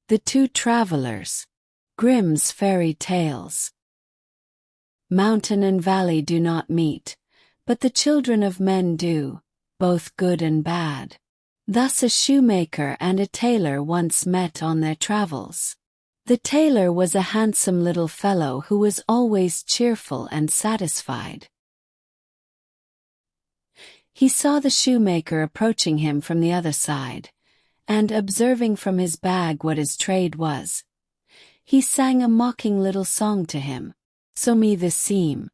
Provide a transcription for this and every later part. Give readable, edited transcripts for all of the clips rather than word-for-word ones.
The Two Travelers. Grimm's Fairy Tales. Mountain and valley do not meet, but the children of men do, both good and bad. Thus a shoemaker and a tailor once met on their travels. The tailor was a handsome little fellow who was always cheerful and satisfied. He saw the shoemaker approaching him from the other side, and observing from his bag what his trade was, he sang a mocking little song to him. Sew me the seam,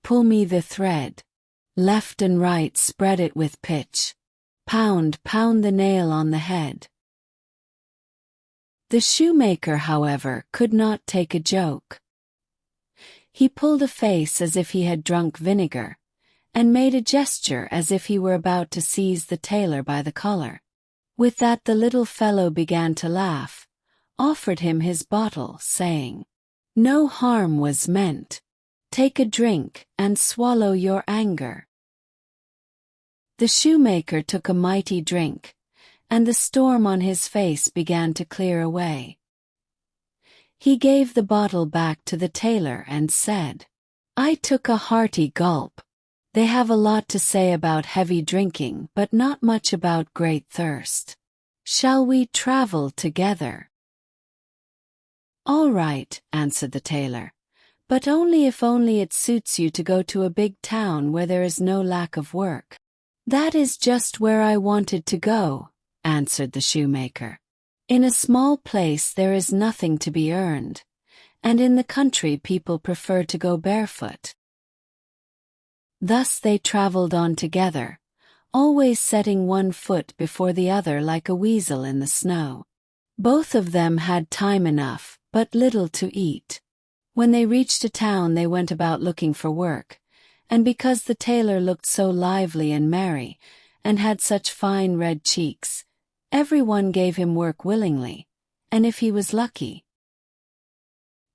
pull me the thread, left and right spread it with pitch, pound, pound the nail on the head. The shoemaker, however, could not take a joke. He pulled a face as if he had drunk vinegar, and made a gesture as if he were about to seize the tailor by the collar. With that the little fellow began to laugh, offered him his bottle, saying, "No harm was meant. Take a drink and swallow your anger." The shoemaker took a mighty drink, and the storm on his face began to clear away. He gave the bottle back to the tailor and said, "I took a hearty gulp. They have a lot to say about heavy drinking but not much about great thirst. Shall we travel together?" "All right," answered the tailor, "but only if it suits you to go to a big town where there is no lack of work." "That is just where I wanted to go," answered the shoemaker. "In a small place there is nothing to be earned, and in the country people prefer to go barefoot." Thus they traveled on together, always setting one foot before the other like a weasel in the snow. Both of them had time enough, but little to eat. When they reached a town they went about looking for work, and because the tailor looked so lively and merry, and had such fine red cheeks, everyone gave him work willingly, and if he was lucky.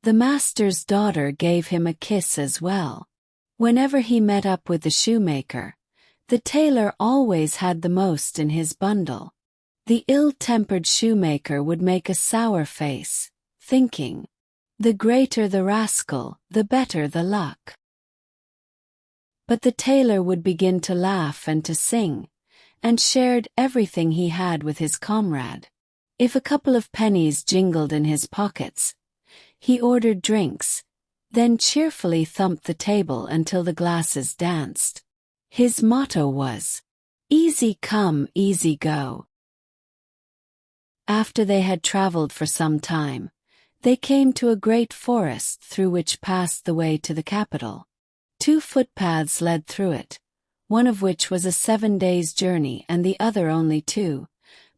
The master's daughter gave him a kiss as well. Whenever he met up with the shoemaker, the tailor always had the most in his bundle. The ill-tempered shoemaker would make a sour face, thinking, "The greater the rascal, the better the luck." But the tailor would begin to laugh and to sing, and shared everything he had with his comrade. If a couple of pennies jingled in his pockets, he ordered drinks, then cheerfully thumped the table until the glasses danced. His motto was, "Easy come, easy go." After they had traveled for some time, they came to a great forest through which passed the way to the capital. 2 footpaths led through it, one of which was a 7 days' journey and the other only 2,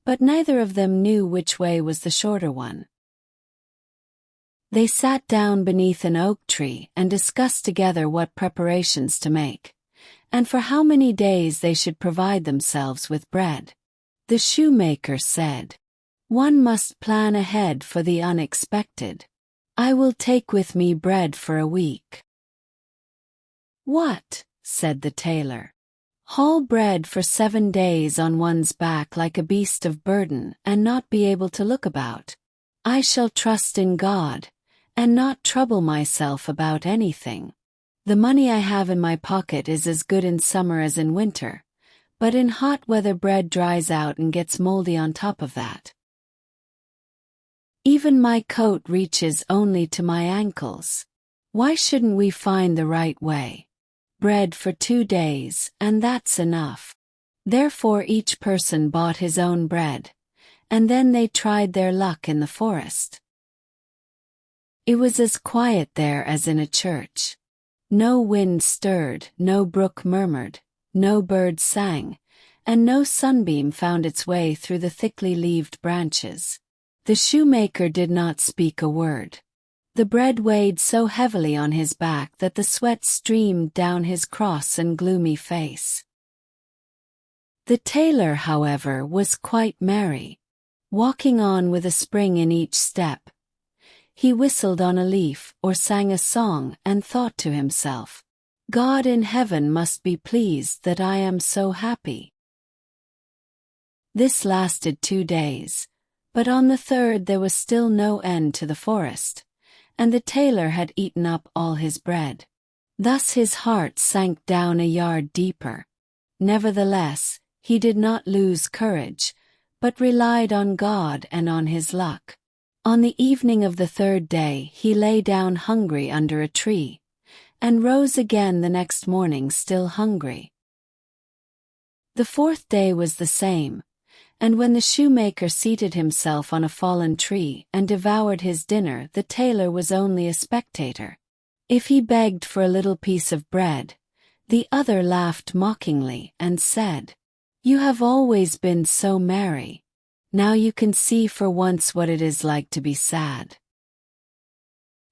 but neither of them knew which way was the shorter one. They sat down beneath an oak tree and discussed together what preparations to make, and for how many days they should provide themselves with bread. The shoemaker said, "One must plan ahead for the unexpected. I will take with me bread for a week." "What?" said the tailor. "Haul bread for 7 days on one's back like a beast of burden and not be able to look about? I shall trust in God, and not trouble myself about anything. The money I have in my pocket is as good in summer as in winter, but in hot weather bread dries out and gets moldy on top of that. Even my coat reaches only to my ankles. Why shouldn't we find the right way? Bread for 2 days, and that's enough." Therefore each person bought his own bread, and then they tried their luck in the forest. It was as quiet there as in a church. No wind stirred, no brook murmured, no bird sang, and no sunbeam found its way through the thickly leaved branches. The shoemaker did not speak a word. The bread weighed so heavily on his back that the sweat streamed down his cross and gloomy face. The tailor, however, was quite merry. Walking on with a spring in each step, he whistled on a leaf or sang a song and thought to himself, "God in heaven must be pleased that I am so happy." This lasted 2 days, But on the third there was still no end to the forest, and the tailor had eaten up all his bread. Thus his heart sank down a yard deeper. Nevertheless, he did not lose courage, but relied on God and on his luck. On the evening of the third day he lay down hungry under a tree, and rose again the next morning still hungry. The fourth day was the same, and when the shoemaker seated himself on a fallen tree and devoured his dinner, the tailor was only a spectator. If he begged for a little piece of bread, the other laughed mockingly and said, "You have always been so merry. Now you can see for once what it is like to be sad."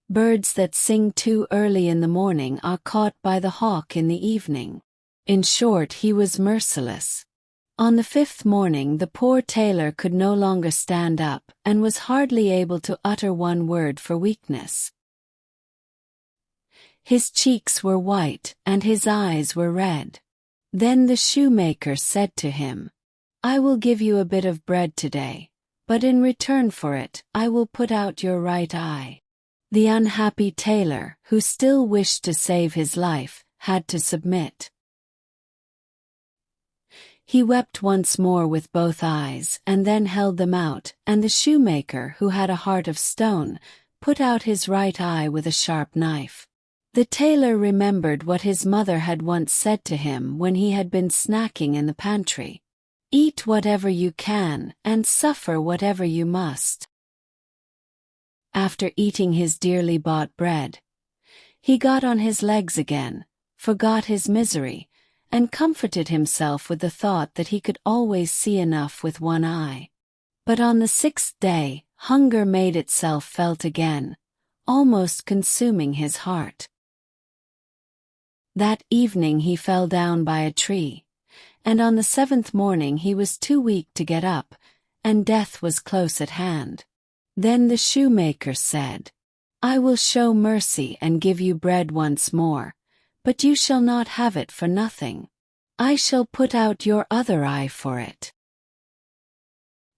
Birds that sing too early in the morning are caught by the hawk in the evening. In short, he was merciless. On the fifth morning the poor tailor could no longer stand up and was hardly able to utter one word for weakness. His cheeks were white and his eyes were red. Then the shoemaker said to him, "I will give you a bit of bread today, but in return for it I will put out your right eye." The unhappy tailor, who still wished to save his life, had to submit. He wept once more with both eyes and then held them out, and the shoemaker, who had a heart of stone, put out his right eye with a sharp knife. The tailor remembered what his mother had once said to him when he had been snacking in the pantry: "Eat whatever you can and suffer whatever you must." After eating his dearly bought bread, he got on his legs again, forgot his misery, and comforted himself with the thought that he could always see enough with one eye. But on the sixth day, hunger made itself felt again, almost consuming his heart. That evening he fell down by a tree, and on the seventh morning he was too weak to get up, and death was close at hand. Then the shoemaker said, "I will show mercy and give you bread once more, but you shall not have it for nothing. I shall put out your other eye for it."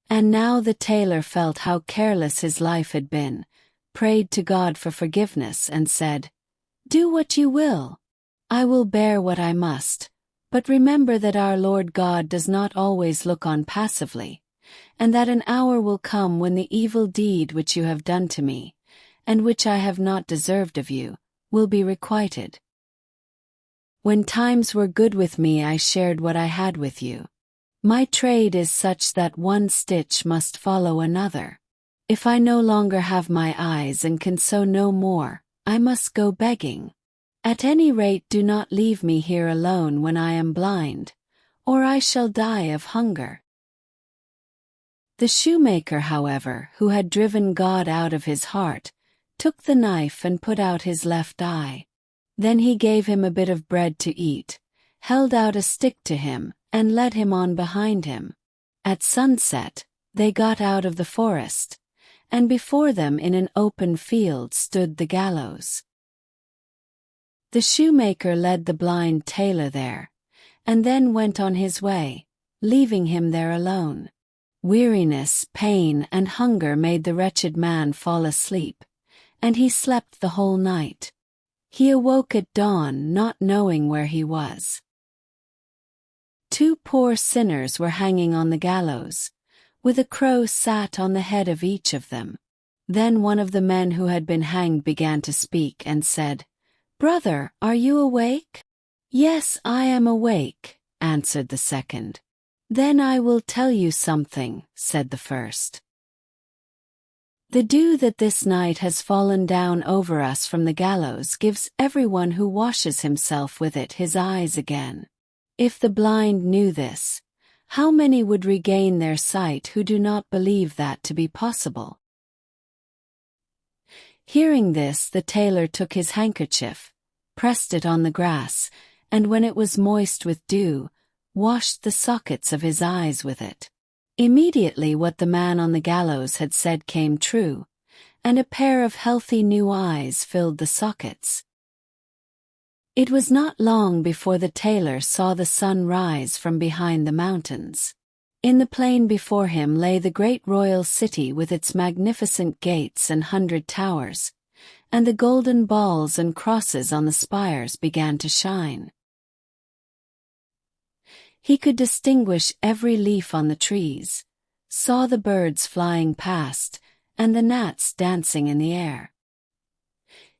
And now the tailor felt how careless his life had been, prayed to God for forgiveness and said, "Do what you will. I will bear what I must, but remember that our Lord God does not always look on passively, and that an hour will come when the evil deed which you have done to me, and which I have not deserved of you, will be requited. When times were good with me, I shared what I had with you. My trade is such that one stitch must follow another. If I no longer have my eyes and can sew no more, I must go begging. At any rate, do not leave me here alone when I am blind, or I shall die of hunger." The shoemaker, however, who had driven God out of his heart, took the knife and put out his left eye. Then he gave him a bit of bread to eat, held out a stick to him, and led him on behind him. At sunset, they got out of the forest, and before them in an open field stood the gallows. The shoemaker led the blind tailor there, and then went on his way, leaving him there alone. Weariness, pain, and hunger made the wretched man fall asleep, and he slept the whole night. He awoke at dawn, not knowing where he was. Two poor sinners were hanging on the gallows, with a crow sat on the head of each of them. Then one of the men who had been hanged began to speak and said, "Brother, are you awake?" "Yes, I am awake," answered the second. "Then I will tell you something," said the first. "The dew that this night has fallen down over us from the gallows gives everyone who washes himself with it his eyes again. If the blind knew this, how many would regain their sight who do not believe that to be possible?" Hearing this, the tailor took his handkerchief, pressed it on the grass, and when it was moist with dew, washed the sockets of his eyes with it. Immediately what the man on the gallows had said came true, and a pair of healthy new eyes filled the sockets. It was not long before the tailor saw the sun rise from behind the mountains. In the plain before him lay the great royal city with its magnificent gates and 100 towers, and the golden balls and crosses on the spires began to shine. He could distinguish every leaf on the trees, saw the birds flying past, and the gnats dancing in the air.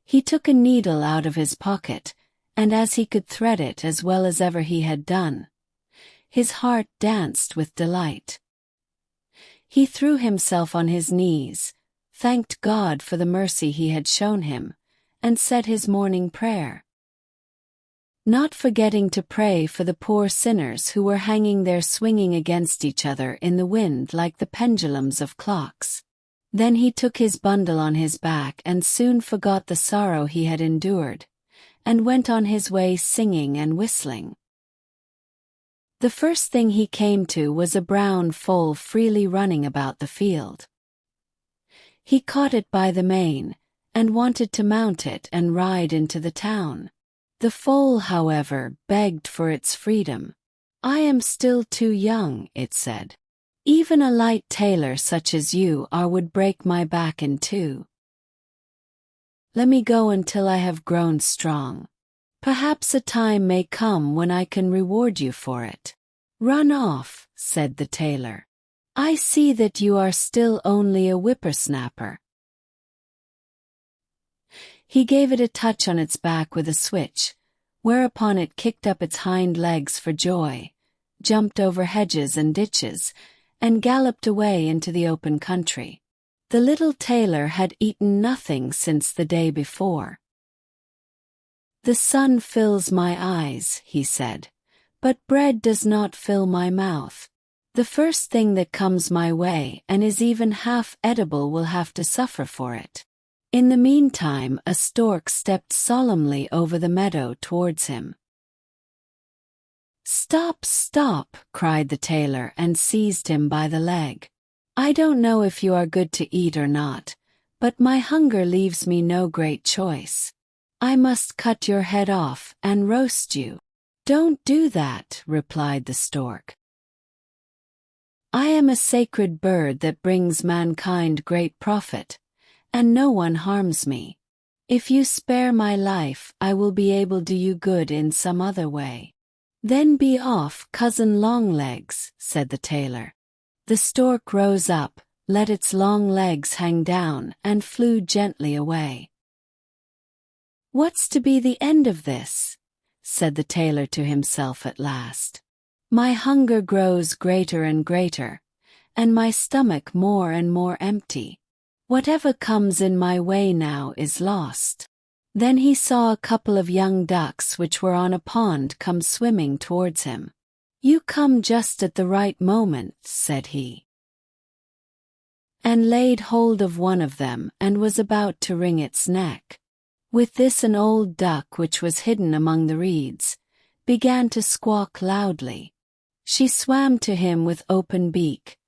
He took a needle out of his pocket, and as he could thread it as well as ever he had done, his heart danced with delight. He threw himself on his knees, thanked God for the mercy he had shown him, and said his morning prayer, not forgetting to pray for the poor sinners who were hanging there swinging against each other in the wind like the pendulums of clocks. Then he took his bundle on his back and soon forgot the sorrow he had endured, and went on his way singing and whistling. The first thing he came to was a brown foal freely running about the field. He caught it by the mane, and wanted to mount it and ride into the town. The foal, however, begged for its freedom. "I am still too young," it said. "Even a light tailor such as you are would break my back in two. Let me go until I have grown strong. Perhaps a time may come when I can reward you for it." "Run off," said the tailor. "I see that you are still only a whippersnapper." He gave it a touch on its back with a switch, whereupon it kicked up its hind legs for joy, jumped over hedges and ditches, and galloped away into the open country. The little tailor had eaten nothing since the day before. "The sun fills my eyes," he said, "but bread does not fill my mouth. The first thing that comes my way and is even half edible will have to suffer for it." In the meantime, a stork stepped solemnly over the meadow towards him. "Stop, stop," cried the tailor and seized him by the leg. "I don't know if you are good to eat or not, but my hunger leaves me no great choice. I must cut your head off and roast you." "Don't do that," replied the stork. "I am a sacred bird that brings mankind great profit, and no one harms me. If you spare my life, I will be able to do you good in some other way." "Then be off, cousin Longlegs," said the tailor. The stork rose up, let its long legs hang down, and flew gently away. "What's to be the end of this?" said the tailor to himself at last. "My hunger grows greater and greater, and my stomach more and more empty. Whatever comes in my way now is lost." Then he saw a couple of young ducks which were on a pond come swimming towards him. "You come just at the right moment," said he, and laid hold of one of them and was about to wring its neck. With this an old duck which was hidden among the reeds began to squawk loudly. She swam to him with open beak,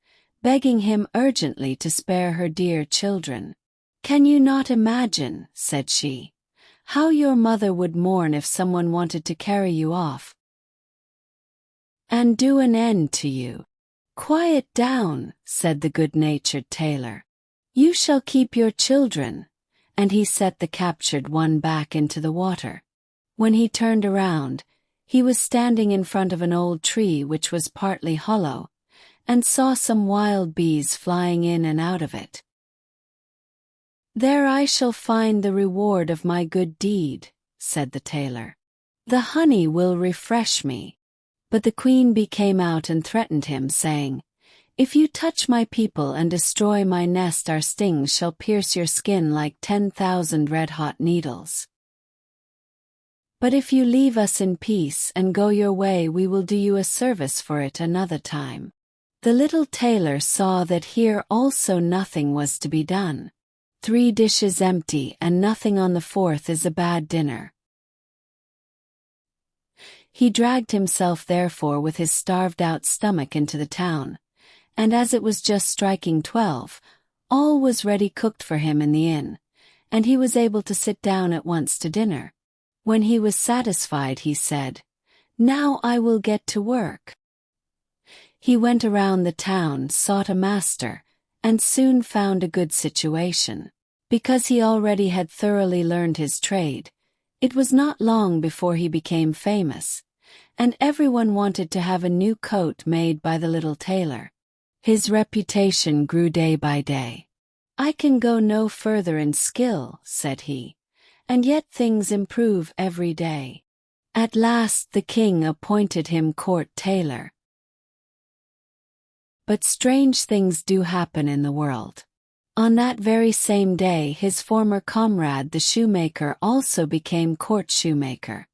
begging him urgently to spare her dear children. "Can you not imagine," said she, "how your mother would mourn if someone wanted to carry you off and do an end to you?" "Quiet down," said the good-natured tailor. "You shall keep your children," and he set the captured one back into the water. When he turned around, he was standing in front of an old tree which was partly hollow, and saw some wild bees flying in and out of it. "There I shall find the reward of my good deed," said the tailor. "The honey will refresh me." But the queen bee came out and threatened him, saying, "If you touch my people and destroy my nest, our stings shall pierce your skin like 10,000 red-hot needles. But if you leave us in peace and go your way, we will do you a service for it another time." The little tailor saw that here also nothing was to be done. 3 dishes empty and nothing on the 4th is a bad dinner. He dragged himself therefore with his starved-out stomach into the town, and as it was just striking 12, all was ready cooked for him in the inn, and he was able to sit down at once to dinner. When he was satisfied, he said, "Now I will get to work." He went around the town, sought a master, and soon found a good situation. Because he already had thoroughly learned his trade, it was not long before he became famous, and everyone wanted to have a new coat made by the little tailor. His reputation grew day by day. "I can go no further in skill," said he, "and yet things improve every day." At last the king appointed him court tailor. But strange things do happen in the world. On that very same day his former comrade the shoemaker also became court shoemaker.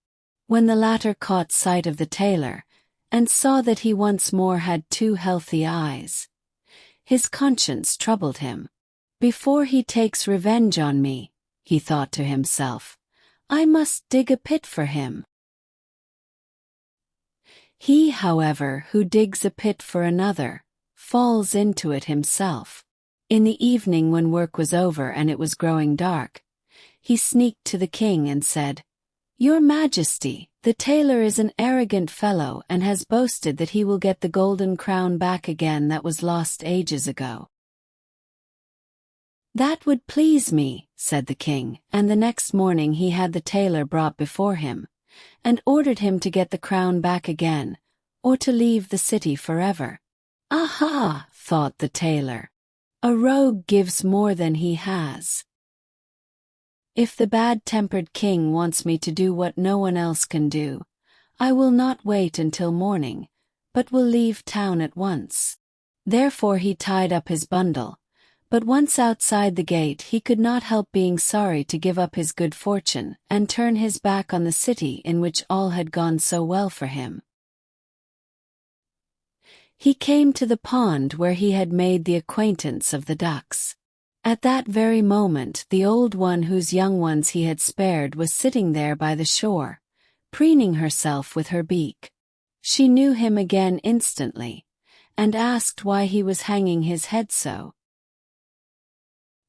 When the latter caught sight of the tailor, and saw that he once more had 2 healthy eyes, his conscience troubled him. "Before he takes revenge on me," he thought to himself, "I must dig a pit for him." He, however, who digs a pit for another, falls into it himself. In the evening, when work was over and it was growing dark, he sneaked to the king and said, "Your Majesty, the tailor is an arrogant fellow and has boasted that he will get the golden crown back again that was lost ages ago." "That would please me," said the king, and the next morning he had the tailor brought before him, and ordered him to get the crown back again, or to leave the city forever. "Aha!" thought the tailor. "A rogue gives more than he has. If the bad-tempered king wants me to do what no one else can do, I will not wait until morning, but will leave town at once." Therefore he tied up his bundle, but once outside the gate he could not help being sorry to give up his good fortune and turn his back on the city in which all had gone so well for him. He came to the pond where he had made the acquaintance of the ducks. At that very moment the old one whose young ones he had spared was sitting there by the shore, preening herself with her beak. She knew him again instantly, and asked why he was hanging his head so.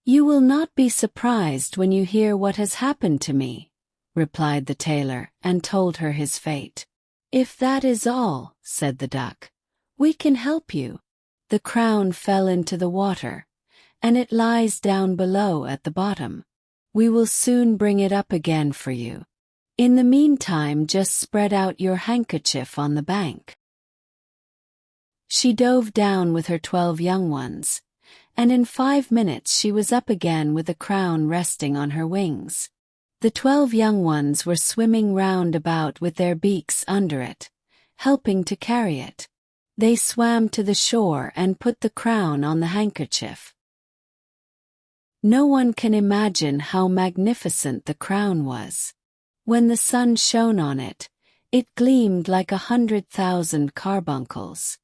"You will not be surprised when you hear what has happened to me," replied the tailor, and told her his fate. "If that is all," said the duck, "we can help you. The crown fell into the water, and it lies down below at the bottom. We will soon bring it up again for you. In the meantime, just spread out your handkerchief on the bank." She dove down with her 12 young ones, and in 5 minutes she was up again with the crown resting on her wings. The 12 young ones were swimming round about with their beaks under it, helping to carry it. They swam to the shore and put the crown on the handkerchief. No one can imagine how magnificent the crown was. When the sun shone on it, it gleamed like 100,000 carbuncles.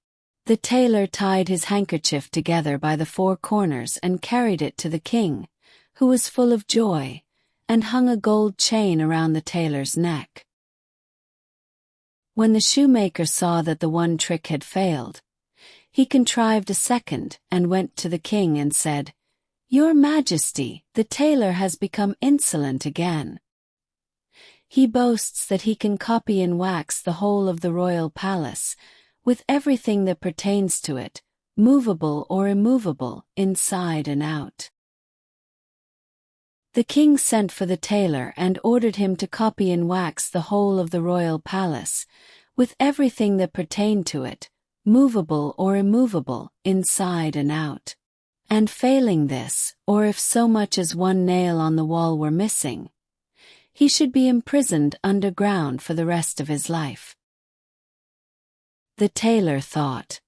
The tailor tied his handkerchief together by the 4 corners and carried it to the king, who was full of joy, and hung a gold chain around the tailor's neck. When the shoemaker saw that the one trick had failed, he contrived a second and went to the king and said, "Your Majesty, the tailor has become insolent again. He boasts that he can copy in wax the whole of the royal palace, with everything that pertains to it, movable or immovable, inside and out." The king sent for the tailor and ordered him to copy in wax the whole of the royal palace, with everything that pertained to it, movable or immovable, inside and out. And failing this, or if so much as one nail on the wall were missing, he should be imprisoned underground for the rest of his life. The tailor thought,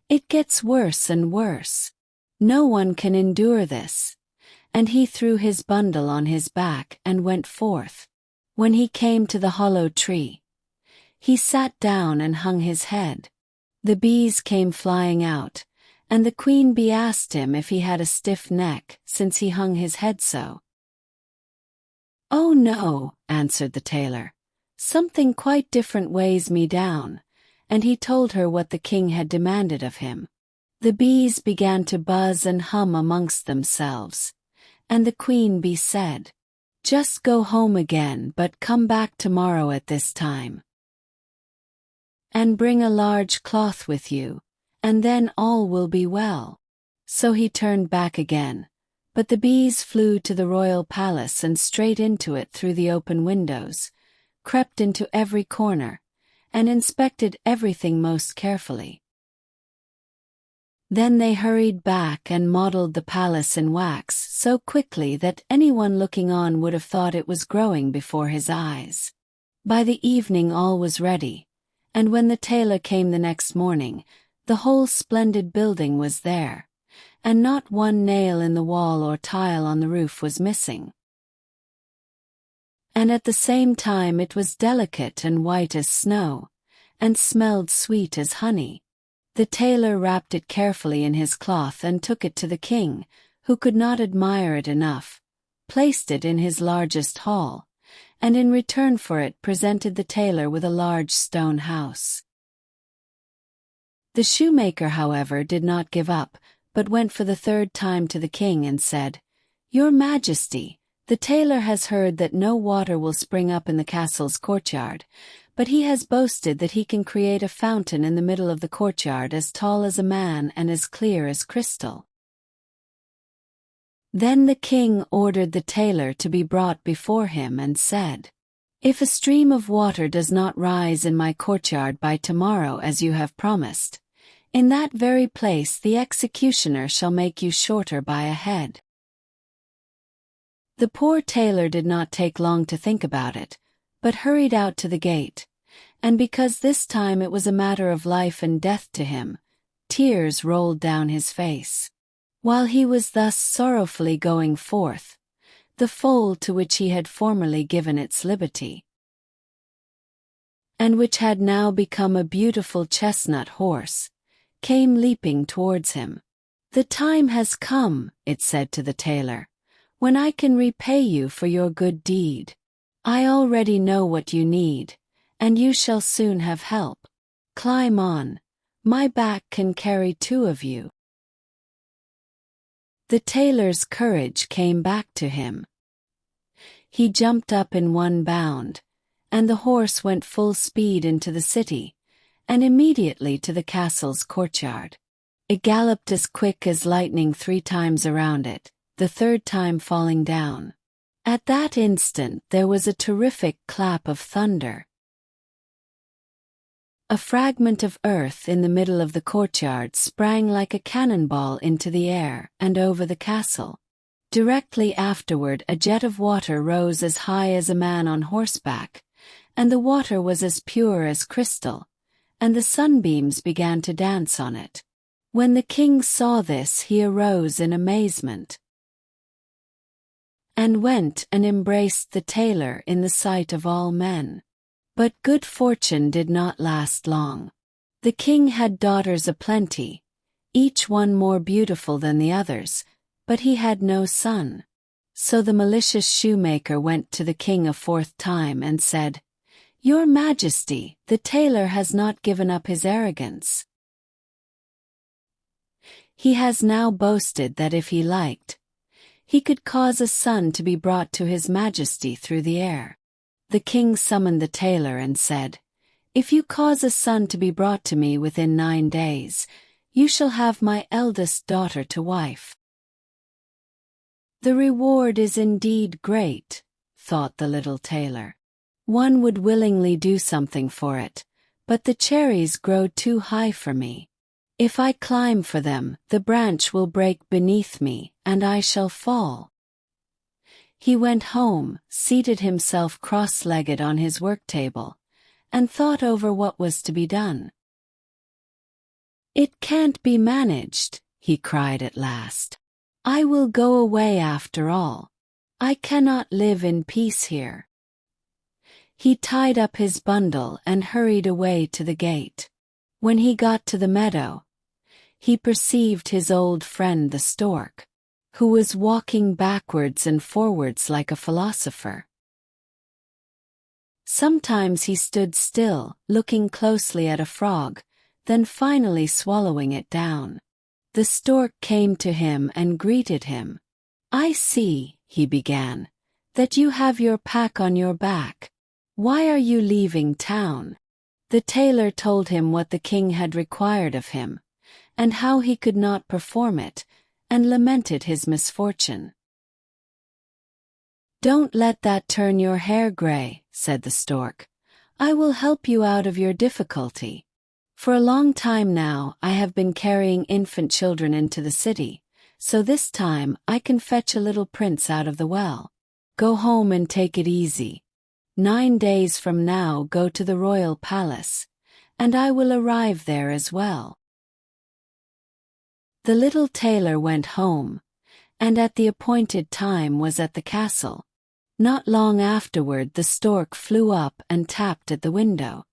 "It gets worse and worse. No one can endure this," and he threw his bundle on his back and went forth. When he came to the hollow tree, he sat down and hung his head. The bees came flying out, and the queen bee asked him if he had a stiff neck, since he hung his head so. "Oh no," answered the tailor, "something quite different weighs me down," and he told her what the king had demanded of him. The bees began to buzz and hum amongst themselves, and the queen bee said, "Just go home again, but come back tomorrow at this time. And bring a large cloth with you, and then all will be well." So he turned back again, but the bees flew to the royal palace and straight into it through the open windows, crept into every corner, and inspected everything most carefully. Then they hurried back and modeled the palace in wax so quickly that anyone looking on would have thought it was growing before his eyes. By the evening all was ready, and when the tailor came the next morning, the whole splendid building was there, and not one nail in the wall or tile on the roof was missing. And at the same time it was delicate and white as snow, and smelled sweet as honey. The tailor wrapped it carefully in his cloth and took it to the king, who could not admire it enough, placed it in his largest hall, and in return for it presented the tailor with a large stone house. The shoemaker, however, did not give up, but went for the third time to the king and said, "Your Majesty, the tailor has heard that no water will spring up in the castle's courtyard, but he has boasted that he can create a fountain in the middle of the courtyard as tall as a man and as clear as crystal." Then the king ordered the tailor to be brought before him and said, "If a stream of water does not rise in my courtyard by tomorrow as you have promised, in that very place the executioner shall make you shorter by a head." The poor tailor did not take long to think about it, but hurried out to the gate, and because this time it was a matter of life and death to him, tears rolled down his face. While he was thus sorrowfully going forth, the foal to which he had formerly given its liberty, and which had now become a beautiful chestnut horse, came leaping towards him. "The time has come," it said to the tailor, "when I can repay you for your good deed. I already know what you need, and you shall soon have help. Climb on, my back can carry two of you." The tailor's courage came back to him. He jumped up in one bound, and the horse went full speed into the city, and immediately to the castle's courtyard. It galloped as quick as lightning 3 times around it, the third time falling down. At that instant there was a terrific clap of thunder. A fragment of earth in the middle of the courtyard sprang like a cannonball into the air and over the castle. Directly afterward a jet of water rose as high as a man on horseback, and the water was as pure as crystal, and the sunbeams began to dance on it. When the king saw this he arose in amazement, and went and embraced the tailor in the sight of all men. But good fortune did not last long. The king had daughters aplenty, each one more beautiful than the others, but he had no son. So the malicious shoemaker went to the king a 4th time and said, "Your Majesty, the tailor has not given up his arrogance. He has now boasted that if he liked, he could cause a son to be brought to his Majesty through the air." The king summoned the tailor and said, "If you cause a son to be brought to me within 9 days, you shall have my eldest daughter to wife." "The reward is indeed great," thought the little tailor. "One would willingly do something for it, but the cherries grow too high for me. If I climb for them, the branch will break beneath me, and I shall fall." He went home, seated himself cross-legged on his work-table, and thought over what was to be done. "It can't be managed," he cried at last. "I will go away after all. I cannot live in peace here." He tied up his bundle and hurried away to the gate. When he got to the meadow, he perceived his old friend the stork, who was walking backwards and forwards like a philosopher. Sometimes he stood still, looking closely at a frog, then finally swallowing it down. The stork came to him and greeted him. "I see," he began, "that you have your pack on your back. Why are you leaving town?" The tailor told him what the king had required of him, and how he could not perform it, and lamented his misfortune. "Don't let that turn your hair gray," said the stork. "I will help you out of your difficulty. For a long time now I have been carrying infant children into the city, so this time I can fetch a little prince out of the well. Go home and take it easy. 9 days from now go to the royal palace, and I will arrive there as well." The little tailor went home, and at the appointed time was at the castle. Not long afterward the stork flew up and tapped at the window.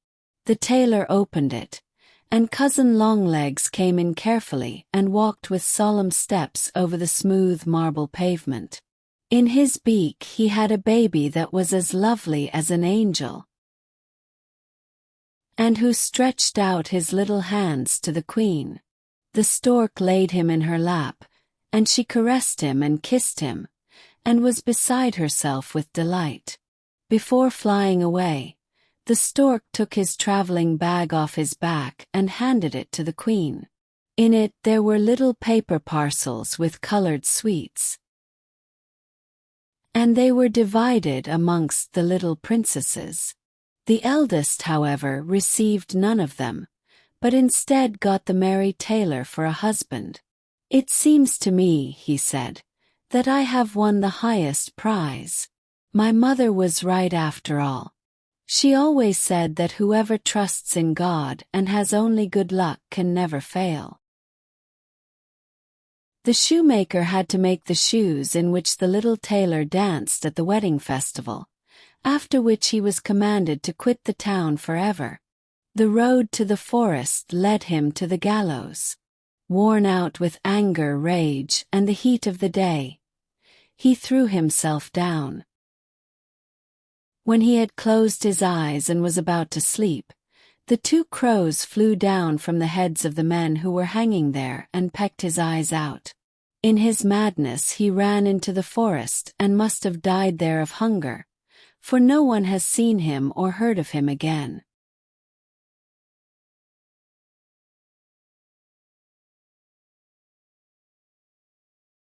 The tailor opened it, and Cousin Longlegs came in carefully and walked with solemn steps over the smooth marble pavement. In his beak he had a baby that was as lovely as an angel, and who stretched out his little hands to the queen. The stork laid him in her lap, and she caressed him and kissed him, and was beside herself with delight. Before flying away, the stork took his traveling bag off his back and handed it to the queen. In it there were little paper parcels with colored sweets, and they were divided amongst the little princesses. The eldest, however, received none of them, but instead got the merry tailor for a husband. "It seems to me," he said, "that I have won the highest prize. My mother was right after all. She always said that whoever trusts in God and has only good luck can never fail." The shoemaker had to make the shoes in which the little tailor danced at the wedding festival, after which he was commanded to quit the town forever. The road to the forest led him to the gallows. Worn out with anger, rage, and the heat of the day, he threw himself down. When he had closed his eyes and was about to sleep, the 2 crows flew down from the heads of the men who were hanging there and pecked his eyes out. In his madness he ran into the forest and must have died there of hunger, for no one has seen him or heard of him again.